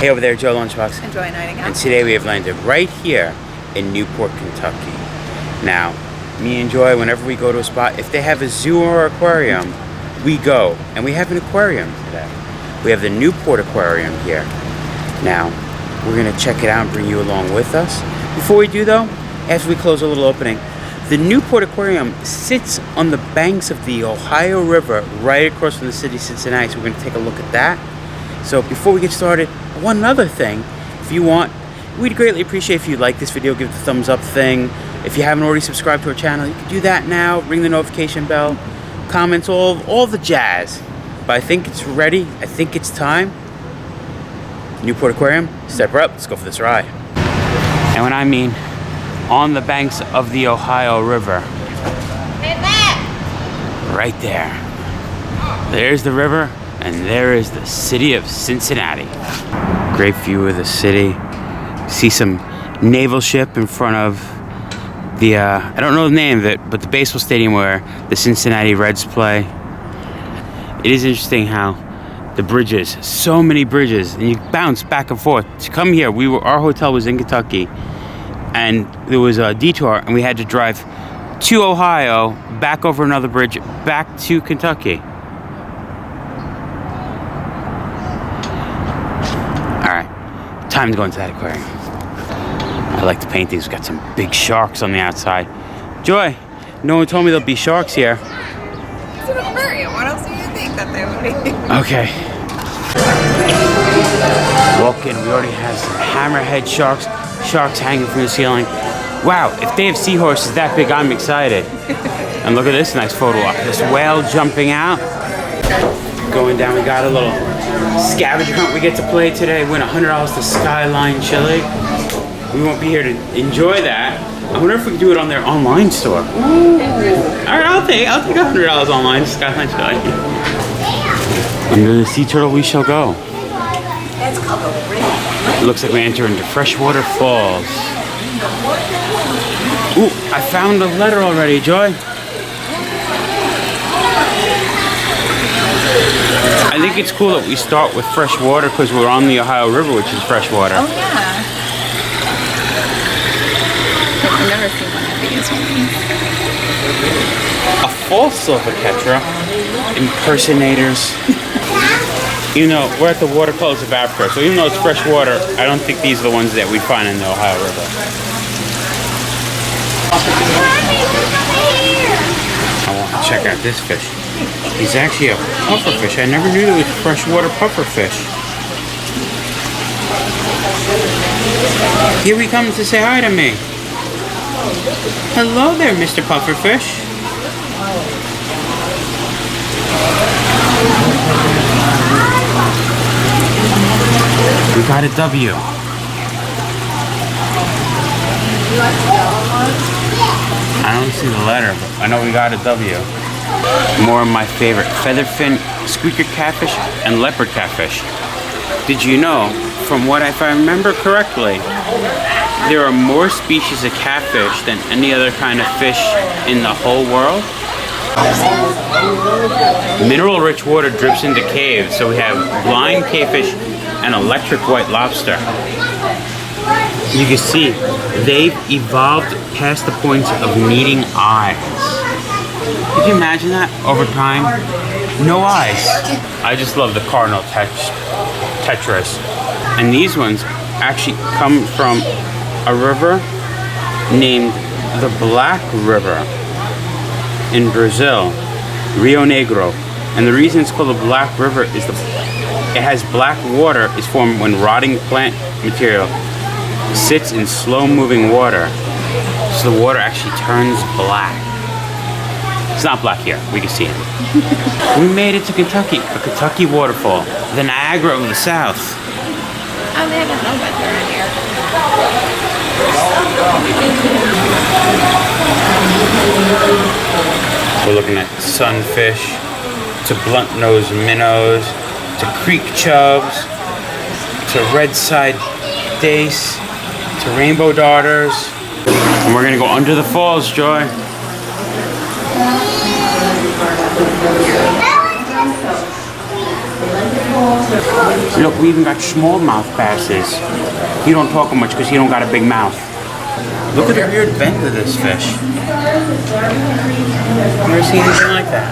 Hey over there, Joe Lunchbox. Enjoy nighting out. And today we have landed right here in Newport, Kentucky. Now, me and Joy, whenever we go to a spot, if they have a zoo or aquarium, we go. And we have an aquarium today. We have the Newport Aquarium here. Now, we're gonna check it out and bring you along with us. Before we do though, after we close a little opening, the Newport Aquarium sits on the banks of the Ohio River right across from the city of Cincinnati. So we're gonna take a look at that. So before we get started, one other thing, if you want, we'd greatly appreciate if you like this video, give it the thumbs up thing. If you haven't already subscribed to our channel, you can do that now. Ring the notification bell, comments, all the jazz. But I think it's ready. I think it's time. Newport Aquarium, step her up. Let's go for this ride. And when I mean on the banks of the Ohio River, right there. There's the river, and there is the city of Cincinnati. Great view of the city. See some naval ship in front of the, I don't know the name of it, but the baseball stadium where the Cincinnati Reds play. It is interesting how the bridges, so many bridges, and you bounce back and forth. To come here, our hotel was in Kentucky, and there was a detour, and we had to drive to Ohio, back over another bridge, back to Kentucky. Alright, time to go into that aquarium. I like the paintings. We've got some big sharks on the outside. Joy, no one told me there'll be sharks here. It's an aquarium. What else do you think that they would be? Okay. Walk in. We already have some hammerhead sharks hanging from the ceiling. Wow, if they have seahorses that big, I'm excited. And look at this nice photo op. This whale jumping out. Going down, we got a little scavenger hunt we get to play today. Win $100 to Skyline Chili. We won't be here to enjoy that. I wonder if we can do it on their online store. Ooh. Alright, I'll take $100 online to Skyline Chili. Under the sea turtle we shall go. It looks like we enter into Freshwater Falls. Ooh, I found a letter already, Joy. I think it's cool that we start with fresh water because we're on the Ohio River, which is fresh water. Oh yeah. I've never seen one of these ones. A false silver catcher, impersonators. You know, we're at the watercolors of Africa, so even though it's fresh water, I don't think these are the ones that we find in the Ohio River. I want to check out this fish. He's actually a pufferfish. I never knew there was freshwater pufferfish. Here he comes to say hi to me. Hello there, Mr. Pufferfish. We got a W. I don't see the letter, but I know we got a W. More of my favorite featherfin, squeaker catfish, and leopard catfish. Did you know, from what if I remember correctly, there are more species of catfish than any other kind of fish in the whole world? Mineral-rich water drips into caves, so we have blind cavefish and electric white lobster. You can see they've evolved past the point of needing eyes. Could you imagine that over time? No eyes. I just love the cardinal tetras. And these ones actually come from a river named the Black River in Brazil, Rio Negro. And the reason it's called the Black River is it has black water is formed when rotting plant material sits in slow-moving water. So the water actually turns black. It's not black here, we can see it. We made it to Kentucky, a Kentucky waterfall, the Niagara of the South. Oh, they have a helmet around here. We're looking at sunfish, to blunt-nosed minnows, to creek chubs, to red-side dace, to rainbow darters. And we're gonna go under the falls, Joy. Look, we even got smallmouth basses. He don't talk much because he don't got a big mouth. Look at the weird bend of this fish. I've never seen anything like that.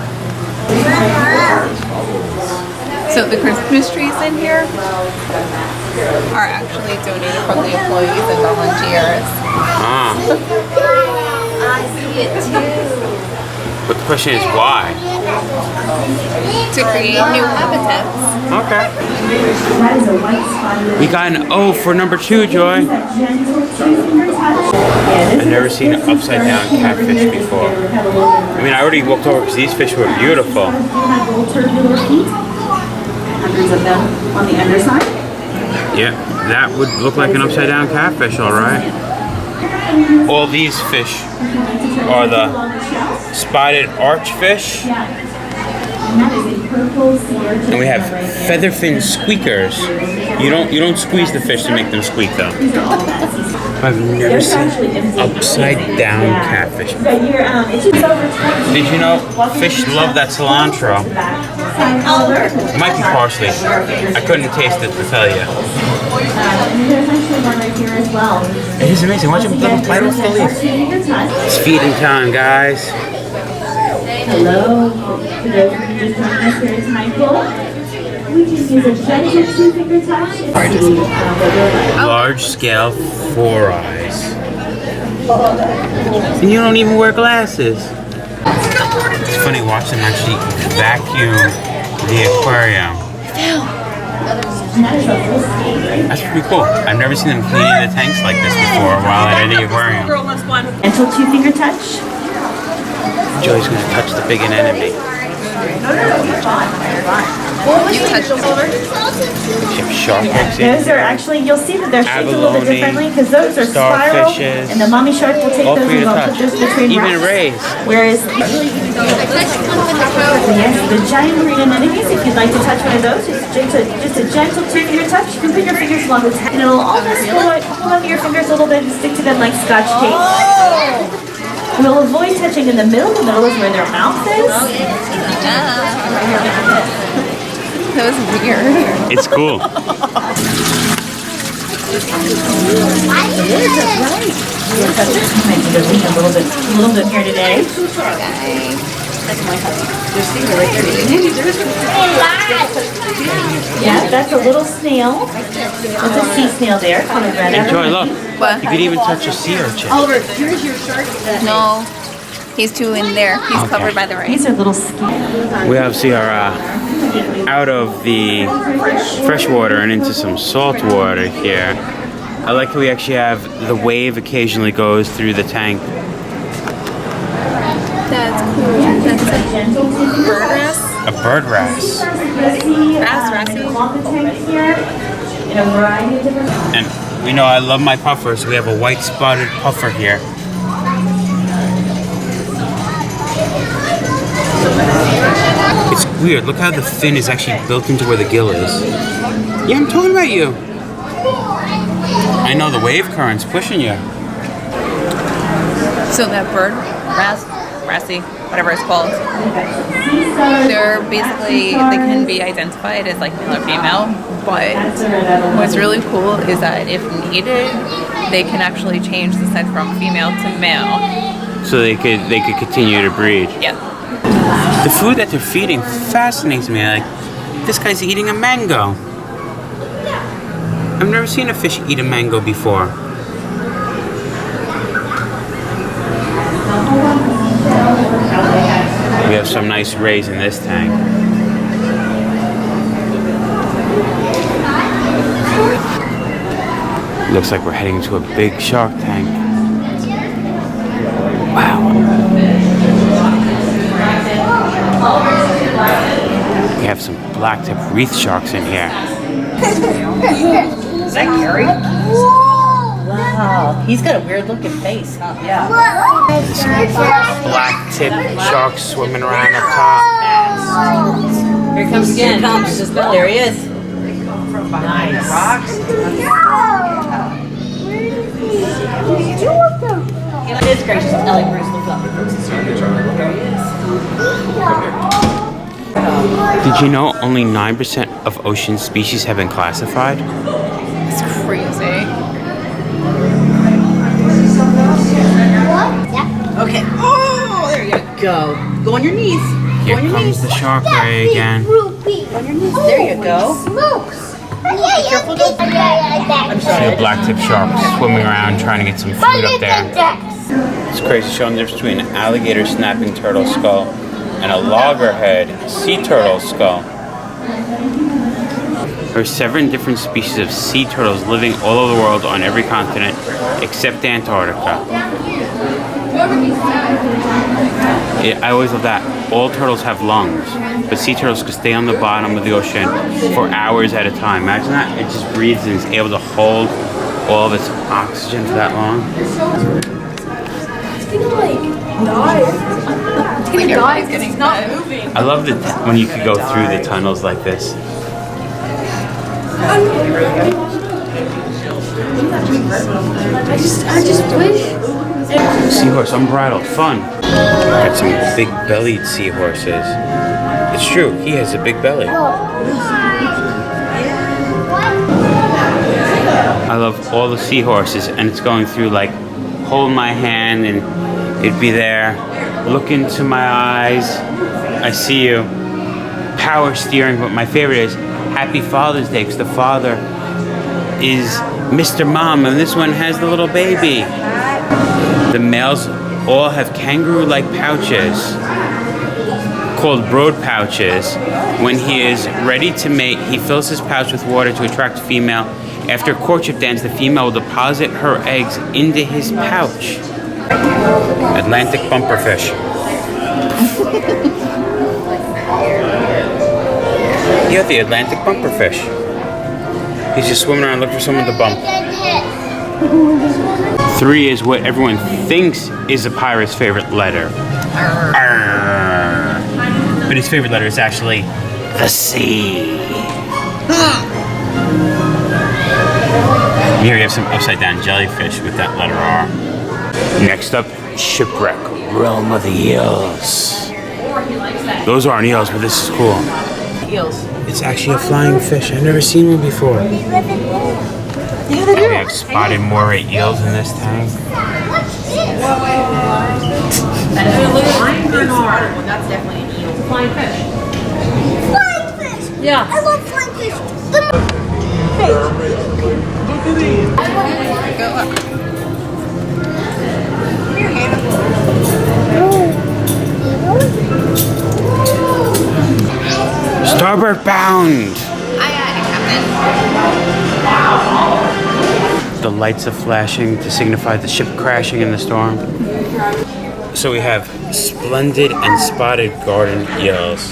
So the Christmas trees in here are actually donated from the employees and volunteers. Ah. I see it too. But the question is why? To create new habitats. Okay. We got an O for number 2, Joy. I've never seen an upside down catfish before. I mean, I already walked over because these fish were beautiful. Hundreds of them on the underside. Yeah, that would look like an upside down catfish, all right. All these fish are the spotted archfish. And we have featherfin squeakers. You don't squeeze the fish to make them squeak though. I've never seen upside down catfish. Did you know fish love that cilantro? It might be parsley. I couldn't taste it to tell you. It is amazing. Watch him bite off the leaf. It's feeding time, guys. Hello. For those of you just joining us here at Mindful, we just use a gentle 2-finger touch. Large scale 4 eyes. And you don't even wear glasses. It's funny watching them actually vacuum the aquarium. That's pretty cool. I've never seen them cleaning the tanks like this before while at any aquarium. Gentle 2-finger touch. Joey's gonna touch the big anemone. You touch them over? Shark eggs in Those are actually, you'll see that they're shaped a little bit differently because those are spiral, starfishes, and the mommy shark will take all those for you and to they'll put touch. those between Even rocks. rays. Whereas, yes, the giant marine anemones, if you'd like to touch one of those, just a gentle 2-finger touch. You can put your fingers along the tip, and it'll almost pull under your fingers a little bit and stick to them like Scotch tape. We'll avoid touching in the middle. The middle is where their mouth is. That was weird. It's cool. The words are right. Might need to lean a little bit here today. Yeah, that's a little snail. That's a sea snail there. Colored red. Enjoy, look. What? You could even touch a sea urchin. Oliver, here's your shark. No. He's too in there. He's Okay. covered by the rice. These are little skin. We obviously are out of the freshwater and into some salt water here. I like how we actually have the wave occasionally goes through the tank. That's cool. That's a bird wrasse. A bird wrasse. And we know I love my puffers. We have a white spotted puffer here. It's weird. Look how the fin is actually built into where the gill is. Yeah, I'm talking about you. I know the wave current's pushing you. So that bird wrasse, whatever it's called, they're basically, they can be identified as like male or female, but what's really cool is that if needed, they can actually change the sex from female to male. So they could continue to breed. Yeah. The food that they're feeding fascinates me. Like, this guy's eating a mango. I've never seen a fish eat a mango before. We have some nice rays in this tank. Looks like we're heading to a big shark tank. Wow. We have some black-tip reef sharks in here. Is that Gary? Wow, he's got a weird looking face, huh? Yeah. Black-tip sharks swimming around up top. Here he comes again. There he is. Nice. It's gracious. Ellie, Bruce, look up. There he is. Did you know only 9% of ocean species have been classified? It's crazy. Okay. Oh, there you go. Go on your knees. Here comes the shark ray again. On your knees. There you go. Smokes. Careful, don't. I'm See sorry. a blacktip shark swimming around trying to get some food up there. It's crazy showing the difference between an alligator snapping turtle skull and a loggerhead sea turtle skull. There are 7 different species of sea turtles living all over the world on every continent except Antarctica. I always love that. All turtles have lungs, but sea turtles can stay on the bottom of the ocean for hours at a time. Imagine that. It just breathes and is able to hold all of its oxygen for that long. Like everybody's getting fed. I love that when you could go through the tunnels like this. I just wish. Seahorse, unbridled, fun. Got some big-bellied seahorses. It's true, he has a big belly. I love all the seahorses, and it's going through like, hold my hand, and it'd be there. Look into my eyes. I see you. Power steering, but my favorite is Happy Father's Day, because the father is Mr. Mom, and this one has the little baby. The males all have kangaroo-like pouches called brood pouches. When he is ready to mate, he fills his pouch with water to attract a female. After courtship dance, the female will deposit her eggs into his pouch. Atlantic bumperfish. Yeah, the Atlantic bumperfish. He's just swimming around looking for someone to bump. 3 is what everyone thinks is a pirate's favorite letter. Arr. But his favorite letter is actually the C. Here you have some upside down jellyfish with that letter R. Next up, shipwreck, realm of the eels. Those aren't eels, but this is cool. Eels. It's actually a flying fish. I've never seen one before. Yeah, they We have spotted moray eels in this tank. That's definitely an eel. Flying fish. Flying fish. Yeah. I love flying fish. Go up. Starboard bound! Aye, Captain. The lights are flashing to signify the ship crashing in the storm. So we have splendid and spotted garden eels.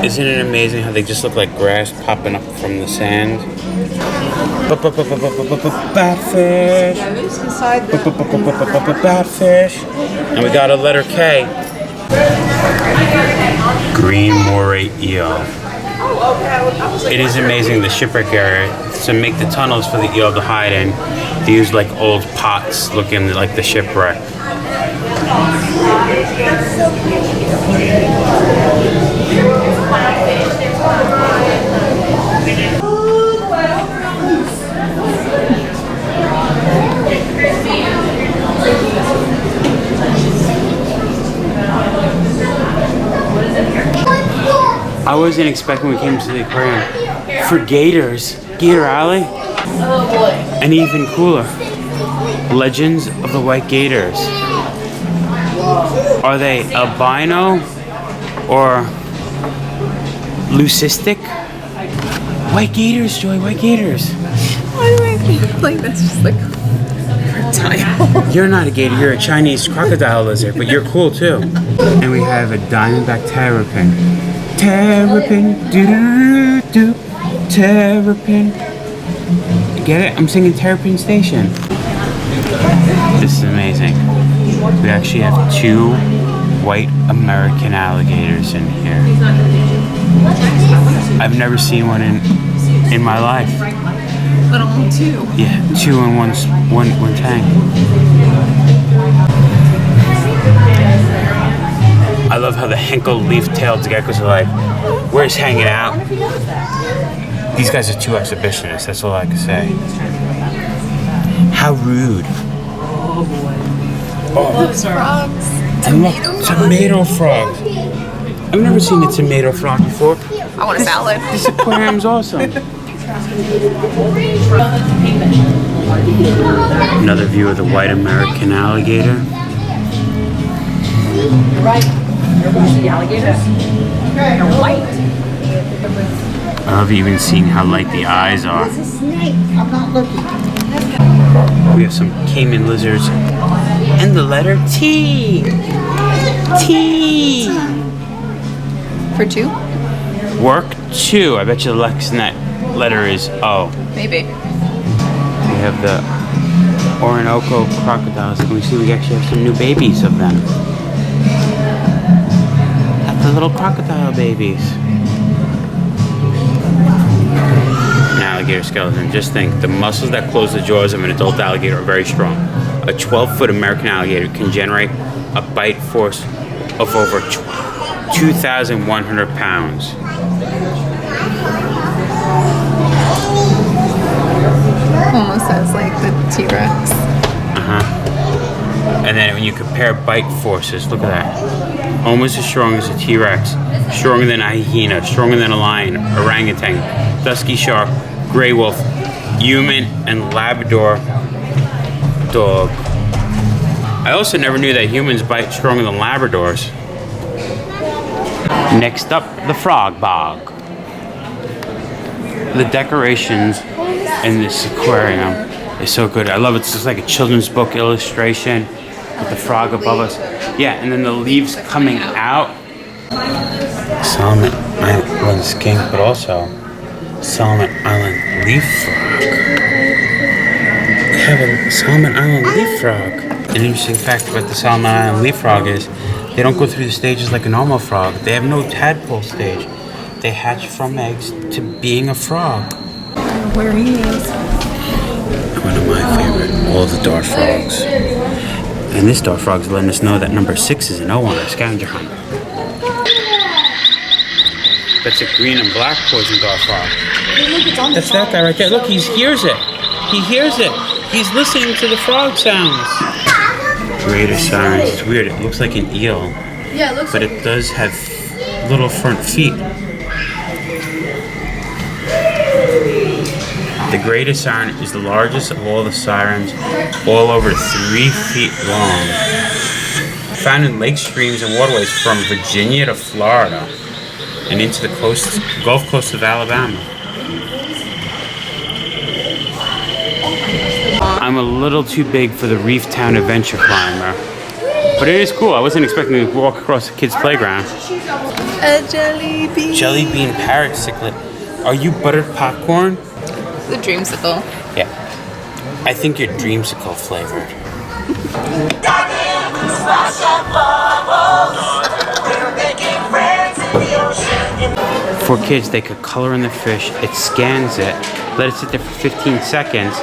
Isn't it amazing how they just look like grass popping up from the sand? Batfish. Batfish. And we got a letter K. Green moray eel. It is amazing, the shipwreck area, to make the tunnels for the eel to hide in. They use like old pots looking like the shipwreck. I wasn't expecting when we came to the aquarium for gators. Gator Alley? Oh boy. And even cooler, legends of the white gators. Are they albino or leucistic? White gators, Joy, white gators. Why do I feel like that's just like reptile? You're not a gator, you're a Chinese crocodile lizard, but you're cool too. And we have a diamondback terrapin. Terrapin, do-do-do-do, terrapin. Get it? I'm singing Terrapin Station. This is amazing. We actually have 2 white American alligators in here. I've never seen one in my life. But only 2. Yeah, 2 in one tank. I love how the Henkel leaf-tailed geckos are like, we're just hanging out. These guys are 2 exhibitionists, that's all I can say. How rude. Oh, Those frogs. and look, tomato frogs. I've never seen a tomato frog before. I want a salad. This aquarium's awesome. Another view of the white American alligator. Right. There's the alligators. They're white. I love even seeing how light the eyes are. It's a snake. I'm not looking. We have some caiman lizards and the letter T. T. For 2? Work 2. I bet you the next letter is O. Maybe. We have the Orinoco crocodiles. Can we see we actually have some new babies of them? That's the little crocodile babies. An alligator skeleton. Just think, the muscles that close the jaws of an adult alligator are very strong. A 12-foot American alligator can generate a bite force of over 2,100 pounds. Almost as like the T-Rex. And then when you compare bite forces, look at that. Almost as strong as a T-Rex, stronger than a hyena, stronger than a lion, orangutan, dusky shark, gray wolf, human, and Labrador dog. I also never knew that humans bite stronger than Labradors. Next up, the frog bog. The decorations in this aquarium is so good. I love it. It's just like a children's book illustration with the frog above us. Yeah, and then the leaves coming out. Solomon Island skink, but also Solomon Island leaf frog. We have a Solomon Island leaf frog. An interesting fact about the Solomon Island leaf frog is they don't go through the stages like a normal frog. They have no tadpole stage. They hatch from eggs to being a frog. Where he is. One of my favorite, all the dart frogs. And this dart frog's letting us know that number 6 is an O on our scavenger hunt. That's a green and black poison dart frog. That's that guy right there. Look, he hears it. He hears it. He's listening to the frog sounds. Greater sirens. It's weird. It looks like an eel. Yeah, it looks But it does have little front feet. The greatest siren is the largest of all the sirens, all over 3 feet long. Found in lakes, streams, and waterways from Virginia to Florida and into the Gulf Coast of Alabama. I'm a little too big for the Reef Town Adventure Climber, but it is cool. I wasn't expecting to walk across a kid's playground. a jelly bean. Jelly bean parrot ciclet. Are you buttered popcorn? The dreamsicle. Yeah. I think you're dreamsicle flavored. For kids, they could color in the fish. It scans it, let it sit there for 15 seconds,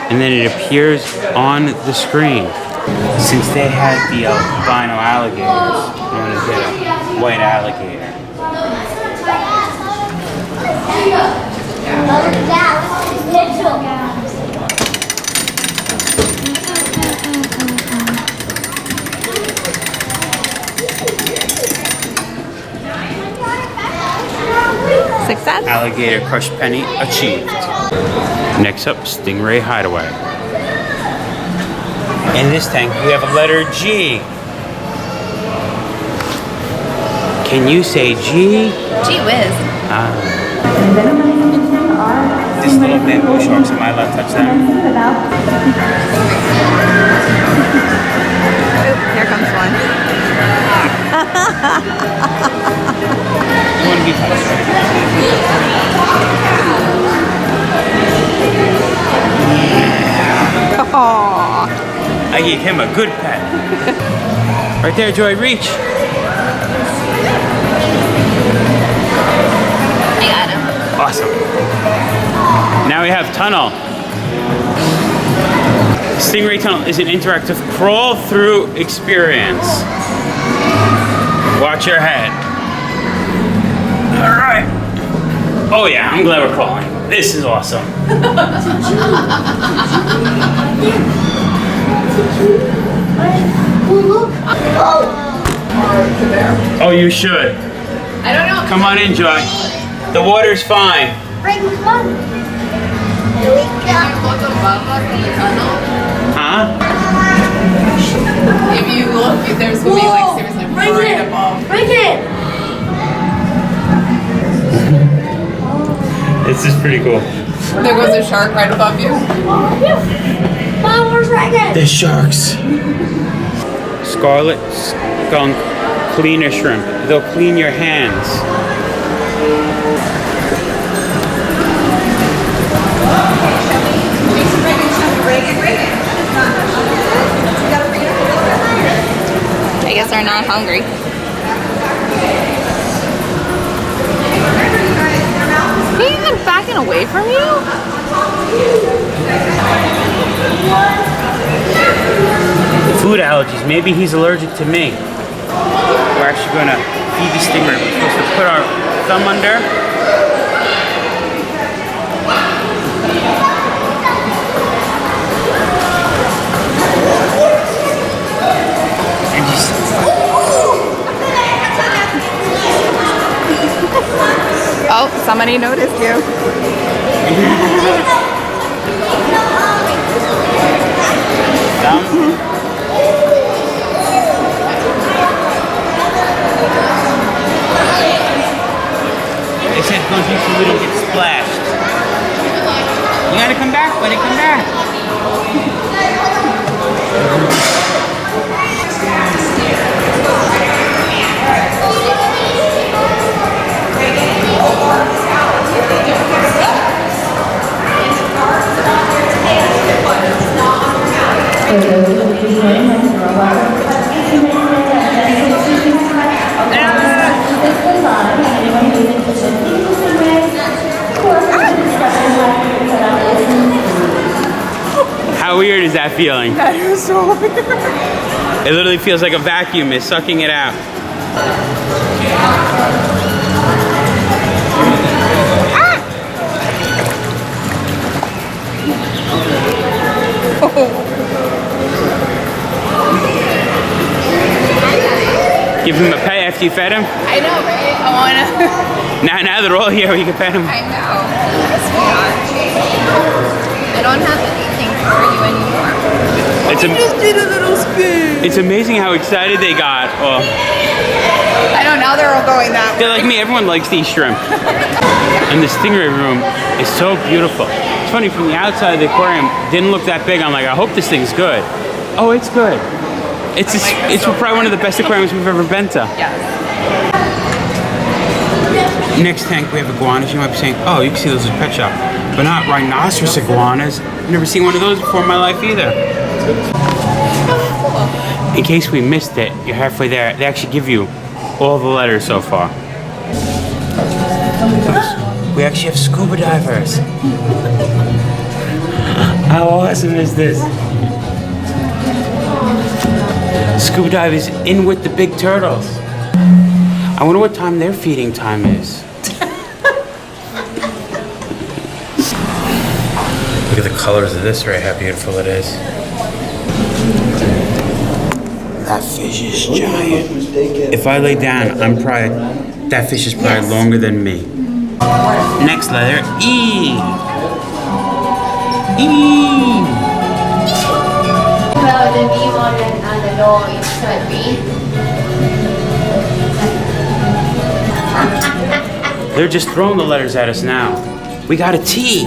and then it appears on the screen. Since they had the albino alligators, known as a white alligator. Success. Alligator crush penny achieved. Next up, Stingray hideaway. In this tank, we have a letter G. Can you say G? Gee whiz. This little bamboo sharks, am I allowed to touch that? Oop, here comes one. You want to be touched, right? Aww. I gave him a good pet. Right there, Joy, reach. I got him. Awesome. Now we have Tunnel. Stingray Tunnel is an interactive crawl-through experience. Watch your head. All right. Oh yeah, I'm glad we're calling. This is awesome. Oh, you should. I don't know. Come on in, Joy. The water's fine. Franklin, come on. Can you look above us in the tunnel? Huh? If you look, there's gonna be like seriously right above. Break it. This is pretty cool. There goes a shark right above you. Mom, where's Reagan? There's sharks. Scarlet skunk cleaner shrimp. They'll clean your hands. I guess they're not hungry. He's even backing away from you? Food allergies. Maybe he's allergic to me. We're actually going to feed the stingray. We're supposed to put our thumb under. And just... Oh, somebody noticed you. Thumb. They said don't drink so we don't get splashed. You gotta come back, buddy, come back. How weird is that feeling? That is so weird. It literally feels like a vacuum is sucking it out. Give him a pet after you fed him? I know, right? I wanna. Now they're all here, we can pet him. I know. I don't have anything for you anymore. Just did a little spin. It's amazing how excited they got. Oh, I know, now they're all going that way. they're like me, everyone likes these shrimp. And the stingray room is so beautiful. It's funny, from the outside of the aquarium, didn't look that big. I'm like, I hope this thing's good. Oh, it's good. It's probably one of the best aquariums we've ever been to. Yes. Next tank, we have iguanas. You might be saying, oh, you can see those at pet shop. But not rhinoceros iguanas. I've never seen one of those before in my life either. In case we missed it, you're halfway there. They actually give you all the letters so far. We actually have scuba divers. How awesome is this? Scuba divers in with the big turtles. I wonder what time their feeding time is. Look at the colors of this right, how beautiful it is. That fish is giant. If I lay down, that fish is probably longer than me. Next letter, E. E. Well, the B one and the no is should be. They're just throwing the letters at us now. We got a T.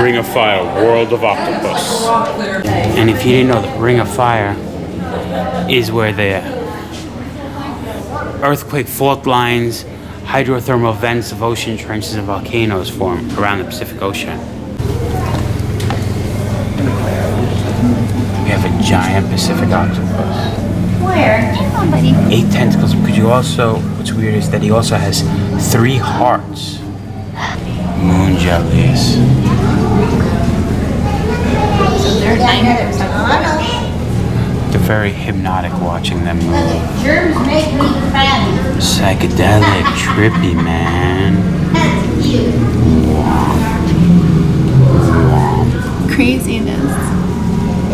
Ring of Fire, World of Octopus. And if you didn't know, the Ring of Fire is where the earthquake fault lines, hydrothermal vents of ocean trenches and volcanoes form around the Pacific Ocean. We have a giant Pacific octopus. Where? 8 tentacles. Could you also, what's weird is that he also has 3 hearts. Moon jellies. They're 90%. They're very hypnotic watching them move. Germs make me crabby. Psychedelic, trippy, man. That's cute. Craziness.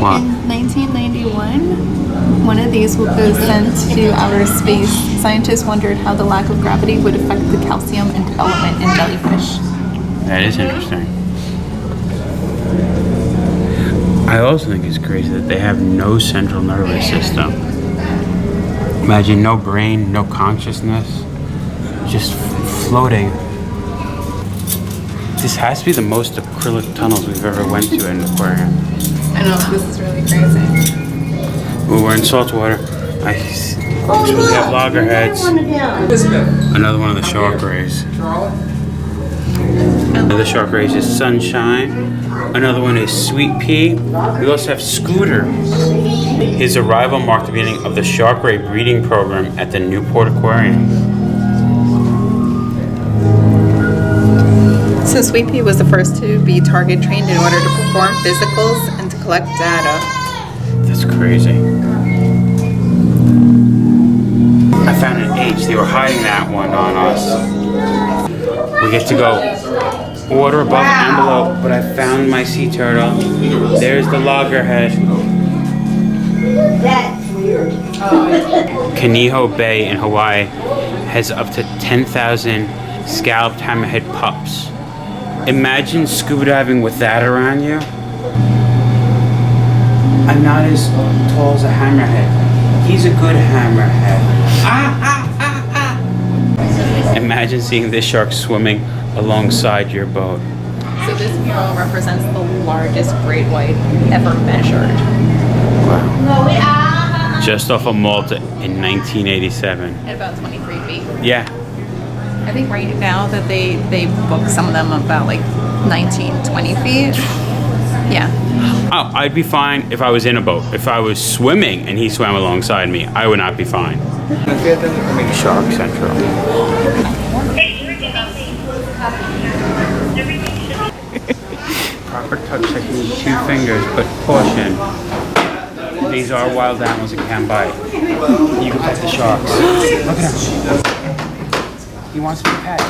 What? In 1991, one of these was sent to outer space. Scientists wondered how the lack of gravity would affect the calcium and development in jellyfish. That is interesting. I also think it's crazy that they have no central nervous system. Imagine no brain, no consciousness, just floating. This has to be the most acrylic tunnels we've ever went to in an aquarium. I know, this is really crazy. Ooh, we're in saltwater. We're supposed to have loggerheads. Another one of the shark rays. Another shark rays is Sunshine. Another one is Sweet Pea. We also have Scooter. His arrival marked the beginning of the shark ray breeding program at the Newport Aquarium. So Sweet Pea was the first to be target trained in order to perform physicals and to collect data. That's crazy. I found an H. They were hiding that one on us. We get to go order above envelope, but I found my sea turtle. There's the loggerhead. That's weird. Kaneho Bay in Hawaii has up to 10,000 scalloped hammerhead pups. Imagine scuba diving with that around you. I'm not as tall as a hammerhead. He's a good hammerhead. Imagine seeing this shark swimming alongside your boat. So this mural represents the largest great white ever measured. Wow. Just off of Malta in 1987. At about 23 feet. Yeah. I think right now that they book some of them about like 19, 20 feet. Yeah. Oh, I'd be fine if I was in a boat. If I was swimming and he swam alongside me, I would not be fine. Shark Central. Proper touch technique, 2 fingers, but caution. These are wild animals and can bite. You can pet the sharks. Look at him. He wants to be pet.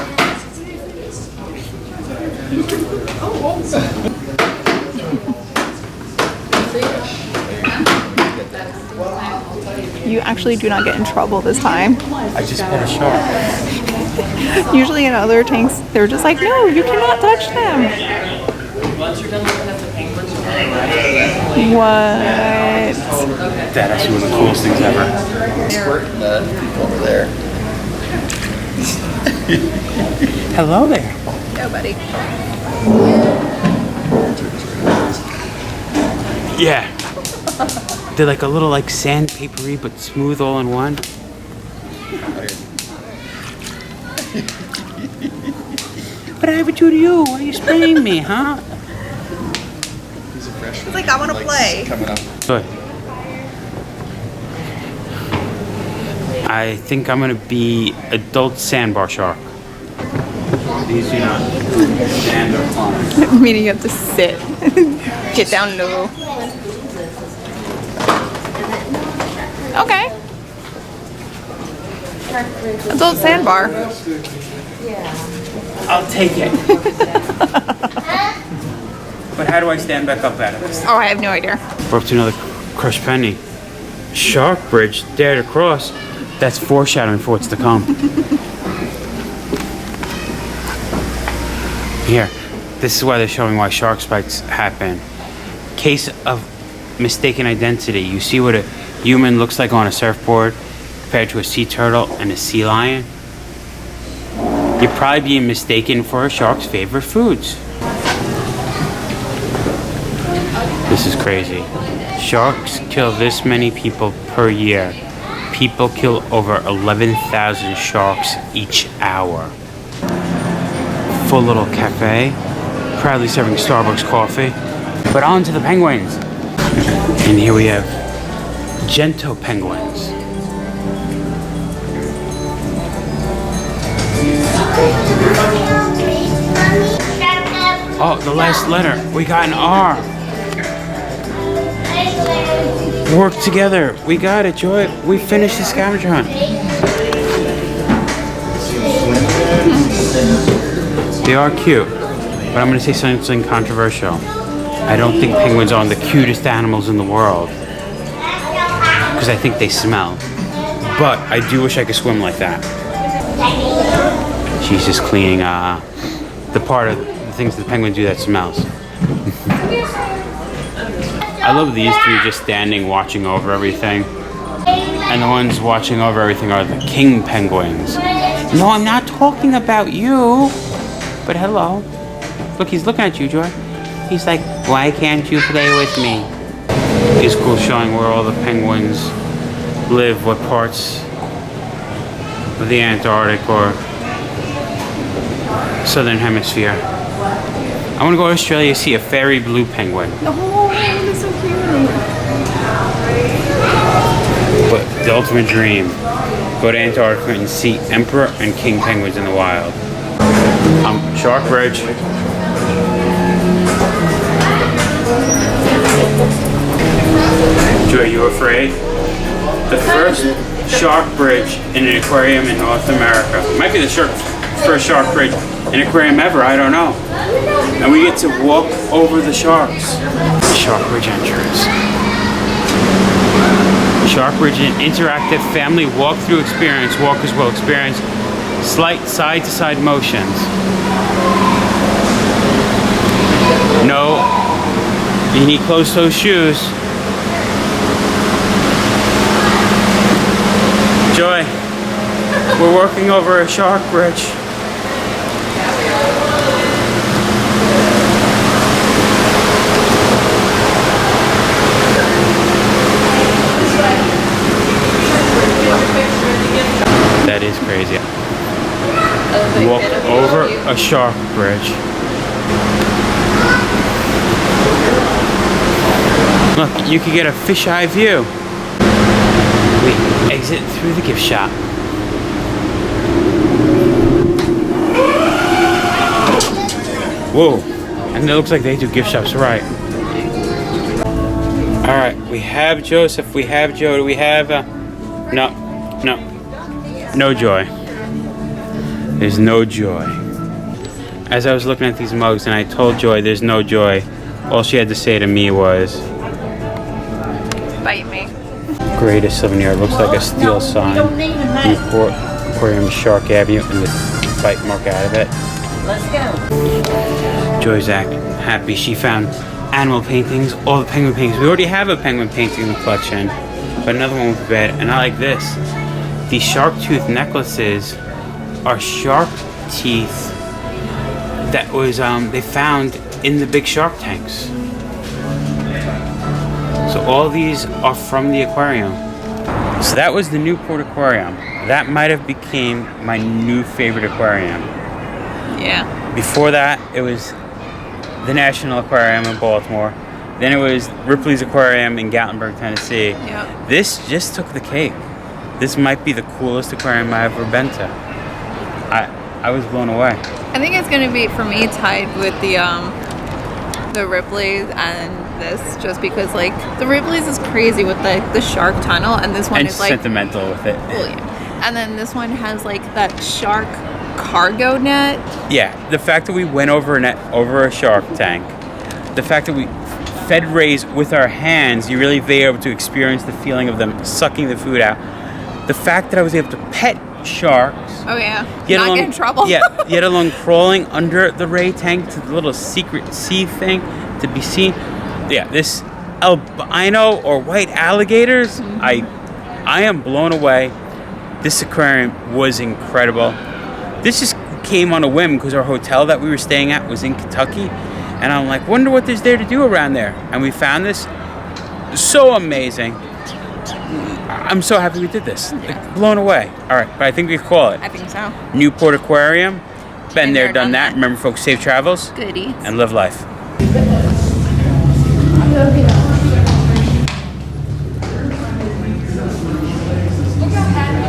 You actually do not get in trouble this time. I just pet a shark. Usually in other tanks, they're just like, no, you cannot touch them. Once you're done looking at the penguins, What? That is one of the coolest things ever. squirting the people over there. Hello there. Go, buddy. Yeah. They're like a little like sandpapery but smooth all in one. What did I ever do to you? Why are you spraying me, huh? He's a freshman. It's like, I want to play. Coming up. Good. I think I'm gonna be adult sandbar shark. These do not stand or climb. Meaning you have to sit. Get down low. Okay. Adult sandbar. I'll take it. But how do I stand back up out of this? Oh, I have no idea. We're up to another crushed penny. Shark bridge, dare to cross. That's foreshadowing for what's to come. Here, this is why they're showing why shark bites happen. Case of mistaken identity. You see what a human looks like on a surfboard compared to a sea turtle and a sea lion? You're probably being mistaken for a shark's favorite foods. This is crazy. Sharks kill this many people per year. People kill over 11,000 sharks each hour. Full little cafe, proudly serving Starbucks coffee. But on to the penguins. And here we have Gento penguins. Oh, the last letter. We got an R. Work together. We got it, Joy. We finished the scavenger hunt. They are cute, but I'm going to say something controversial. I don't think penguins are the cutest animals in the world because I think they smell. But I do wish I could swim like that. She's just cleaning the part of the things the penguins do that smells. I love these three just standing watching over everything. And the ones watching over everything are the king penguins. No, I'm not talking about you. But hello. Look, he's looking at you, Joy. He's like, why can't you play with me? It's cool showing where all the penguins live, what parts of the Antarctic or Southern Hemisphere. I want to go to Australia to see a fairy blue penguin. Oh, that's so cute. But the ultimate dream, go to Antarctica and see emperor and king penguins in the wild. Shark Bridge. Joy, are you afraid? The first shark bridge in an aquarium in North America. Might be the first shark bridge in an aquarium ever, I don't know. And we get to walk over the sharks. Shark Bridge entrance. Shark Bridge, an interactive family walkthrough experience. Walkers will experience slight side-to-side motions. No, you need closed-toe shoes. Joy, we're working over a shark bridge. That is crazy. Walk over a shark bridge. Look, you could get a fisheye view. We exit through the gift shop. Whoa, and it looks like they do gift shops right. Alright, we have Joseph, we have Joe, do we have no Joy. There's no Joy. As I was looking at these mugs and I told Joy there's no Joy, all she had to say to me was, Bite me. greatest souvenir. Looks like a steel sign. Newport Aquarium, Shark Avenue, and the bite mark out of it. Let's go. Joy's happy. She found animal paintings, all the penguin paintings. We already have a penguin painting in the collection, but another one with bed. And I like this. These shark tooth necklaces are shark teeth that was they found in the big shark tanks. So all these are from the aquarium. So that was the Newport Aquarium. That might have became my new favorite aquarium. Yeah. Before that, it was the National Aquarium in Baltimore. Then it was Ripley's Aquarium in Gatlinburg, Tennessee. Yep. This just took the cake. This might be the coolest aquarium I've ever been to. I was blown away. I think it's gonna be for me tied with the Ripley's and this, just because like the Ripley's is crazy with like the shark tunnel, and this one And is like sentimental with it. oh yeah. And then this one has like that shark cargo net. Yeah, the fact that we went over a shark tank, the fact that we fed rays with our hands, you really be able to experience the feeling of them sucking the food out. The fact that I was able to pet sharks. Oh yeah. Yet Not alone, get in trouble. Yeah, yet alone crawling under the ray tank to the little secret sea thing to be seen. Yeah, this albino or white alligators, I am blown away. This aquarium was incredible. This just came on a whim because our hotel that we were staying at was in Kentucky, and I'm like, wonder what there's there to do around there. And we found this. So amazing. I'm so happy we did this. Like, blown away. All right, but I think we call it I think so. Newport Aquarium. Been there, done that. Remember, folks, safe travels Good eats. and live life. Okay.